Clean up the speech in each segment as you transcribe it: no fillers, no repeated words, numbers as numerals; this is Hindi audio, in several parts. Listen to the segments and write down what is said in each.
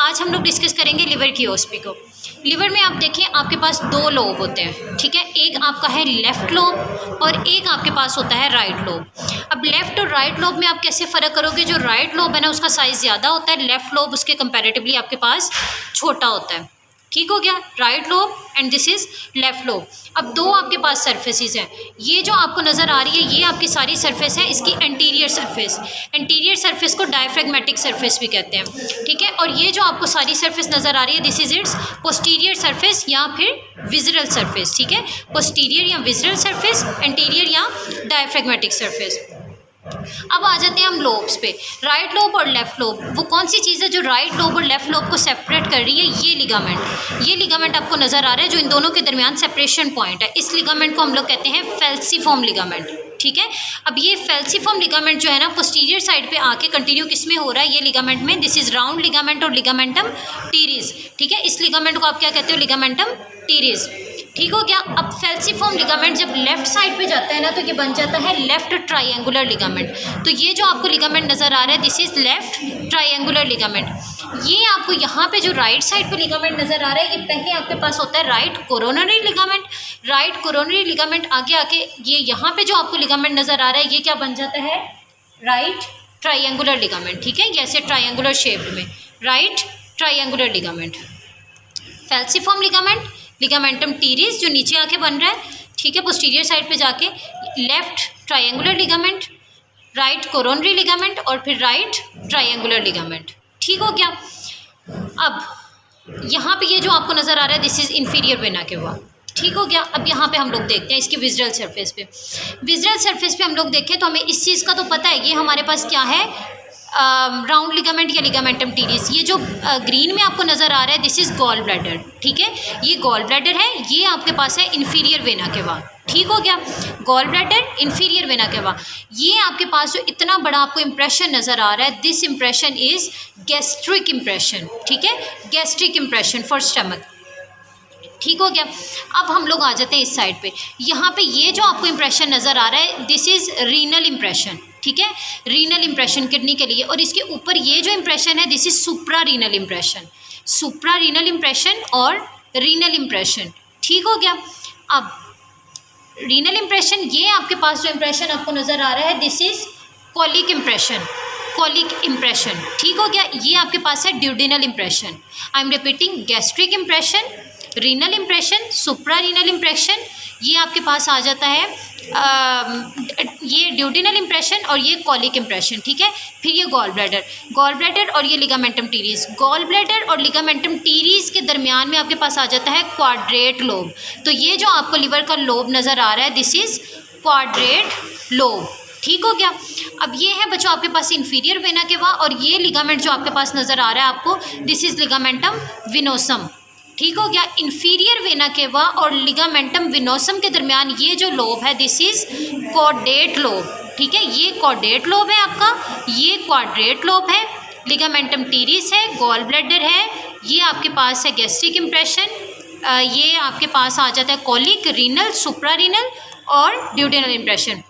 आज हम लोग डिस्कस करेंगे लिवर की ओस्पी को। लिवर में आप देखिए आपके पास दो लोब होते हैं, ठीक है। एक आपका है लेफ़्ट लोब और एक आपके पास होता है राइट लोब। अब लेफ़्ट और राइट लोब में आप कैसे फ़र्क करोगे? जो राइट लोब है ना उसका साइज़ ज़्यादा होता है, लेफ़्ट लोब उसके कंपैरेटिवली आपके पास छोटा होता है। ठीक हो गया, right lobe and this is left lobe. अब दो आपके पास सरफेसेस हैं, ये जो आपको नज़र आ रही है ये आपकी सारी सरफेस है, इसकी एंटीरियर सरफेस। एंटीरियर सरफेस को डायफ्रैग्मेटिक सरफेस भी कहते हैं, ठीक है। और ये जो आपको सारी सरफेस नज़र आ रही है this is it's posterior surface या फिर विज़रल सरफेस, ठीक है। पोस्टीरियर या विज़रल सरफेस, एंटीरियर या डायफ्रैग्मेटिक सरफेस। अब आ जाते हैं हम लोब्स पे, राइट लोब और लेफ़्ट लोब। वो कौन सी चीज़ है जो राइट लोब और लेफ़्ट लोब को सेपरेट कर रही है? ये लिगामेंट। ये लिगामेंट आपको नज़र आ रहा है जो इन दोनों के दरमियान सेपरेशन पॉइंट है। इस लिगामेंट को हम लोग कहते हैं फेल्सीफॉर्म लिगामेंट, ठीक है। अब ये फेल्सीफॉर्म लिगामेंट जो है ना पोस्टीरियर साइड पे आके कंटिन्यू किस में हो रहा है? ये लिगामेंट में। दिस इज़ राउंड लिगामेंट और लिगामेंटम टीरीज, ठीक है। इस लिगामेंट को आप क्या कहते हो? लिगामेंटम टीरीज, ठीक हो गया। अब फेल्सीफॉर्म लिगामेंट जब लेफ्ट साइड पे जाता है ना तो ये बन जाता है लेफ्ट ट्रायंगुलर लिगामेंट। तो ये जो आपको लिगामेंट नज़र आ रहा है this is left triangular ligament. ये आपको यहाँ पे जो राइट साइड पे लिगामेंट नज़र आ रहा है ये पहले आपके पास होता है right coronary ligament. Right coronary ligament आगे आके ये यहाँ पे जो आपको लिगामेंट नज़र आ रहा है ये क्या बन जाता है? राइट ट्रायंगुलर लिगामेंट, ठीक है। जैसे ट्रायंगुलर शेप्ड में right triangular ligament. Falciform ligament, ligamentum teres जो नीचे आके बन रहा है, ठीक है, पोस्टीरियर साइड पे जाके। Left triangular ligament, right coronary ligament और फिर राइट ट्रायंगुलर लिगामेंट, ठीक हो गया। अब यहाँ पे ये जो आपको नज़र आ रहा है this is inferior vena cava, ठीक हो गया। अब यहाँ पे हम लोग देखते हैं इसके विज़रल सरफेस पे। विज़रल सरफेस पे हम लोग देखें तो हमें इस चीज़ का तो पता है, ये हमारे पास क्या है? राउंड लिगामेंट या लिगामेंटम टीरीज। ये जो ग्रीन में आपको नज़र आ रहा है दिस इज़ गॉल ब्लैडर, ठीक है। ये गॉल ब्लैडर है, ये आपके पास है इंफीरियर वेना केवा, ठीक हो गया। Gall bladder, inferior vena cava. ये आपके पास जो इतना बड़ा आपको इंप्रेशन नज़र आ रहा है this impression is gastric impression, ठीक है। गैस्ट्रिक इंप्रेशन फॉर स्टमक, ठीक हो गया। अब हम लोग आ जाते हैं इस साइड पे। यहाँ पे ये जो आपको इंप्रेशन नज़र आ रहा है दिस इज़ रीनल इंप्रेशन, ठीक है। रीनल इंप्रेशन किडनी के लिए। और इसके ऊपर ये जो इंप्रेशन है this is supra renal impression. Supra renal impression और रीनल इंप्रेशन, ठीक हो गया। अब रीनल इंप्रेशन, ये आपके पास जो इंप्रेशन आपको नज़र आ रहा है this is colic impression, colic impression, ठीक हो गया। ये आपके पास है duodenal impression. I am repeating, gastric impression, renal impression, supra renal impression, ये आपके पास आ जाता है ये ड्यूडेनल इंप्रेशन और ये कॉलिक इंप्रेशन, ठीक है। फिर ये गॉल ब्लैडर, गॉल ब्लैडर और ये लिगामेंटम टीरीज। गॉल ब्लैडर और लिगामेंटम टीरीज के दरमियान में आपके पास आ जाता है क्वाड्रेट लोब। तो ये जो आपको लिवर का लोब नज़र आ रहा है दिस इज़ क्वाड्रेट लोब, ठीक हो गया। अब ये है बच्चों आपके पास इंफीरियर वेना केवा और ये लिगामेंट जो आपके पास नज़र आ रहा है आपको दिस इज़ लिगामेंटम विनोसम, ठीक हो गया। इंफीरियर वेना केवा और लिगामेंटम विनोसम के दरमियान ये जो लोब है दिस इज़ कॉर्डेट लोब, ठीक है। ये कॉर्डेट लोब है आपका, ये क्वाड्रेट लोब है। लिगामेंटम टीरीज है, गॉल ब्लैडर है, ये आपके पास है गैस्ट्रिक इंप्रेशन, ये आपके पास आ जाता है कॉलिक, रीनल, सुप्रा रीनल और ड्यूडेनल इंप्रेशन।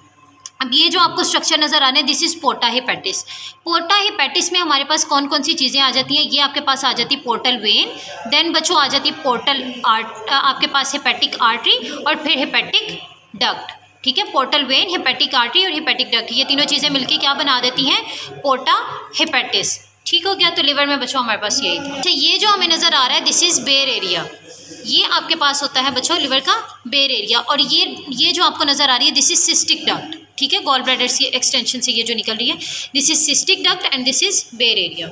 अब ये जो आपको स्ट्रक्चर नज़र आ रहे हैं दिस इज़ पोर्टा हेपेटिस। पोर्टा हेपेटिस में हमारे पास कौन कौन सी चीज़ें आ जाती हैं? ये आपके पास आ जाती है पोर्टल वेन, देन बच्चों आ जाती है पोर्टल आपके पास हेपेटिक आर्टरी और फिर हेपेटिक डक्ट, ठीक है। पोर्टल वेन, हेपेटिक आर्टरी और हेपेटिक डक्ट, ये तीनों चीज़ें मिलकर क्या बना देती हैं? पोर्टा हेपेटिस, ठीक हो गया। तो लिवर में बच्चों हमारे पास यही था। अच्छा, ये जो हमें नज़र आ रहा है दिस इज़ बेयर एरिया। ये आपके पास होता है बच्चों लिवर का बेयर एरिया। और ये जो आपको नज़र आ रही है दिस इज़ सिस्टिक डक्ट, ठीक है। गॉल ब्लैडर की एक्सटेंशन से ये जो निकल रही है this is cystic duct and this is bare area.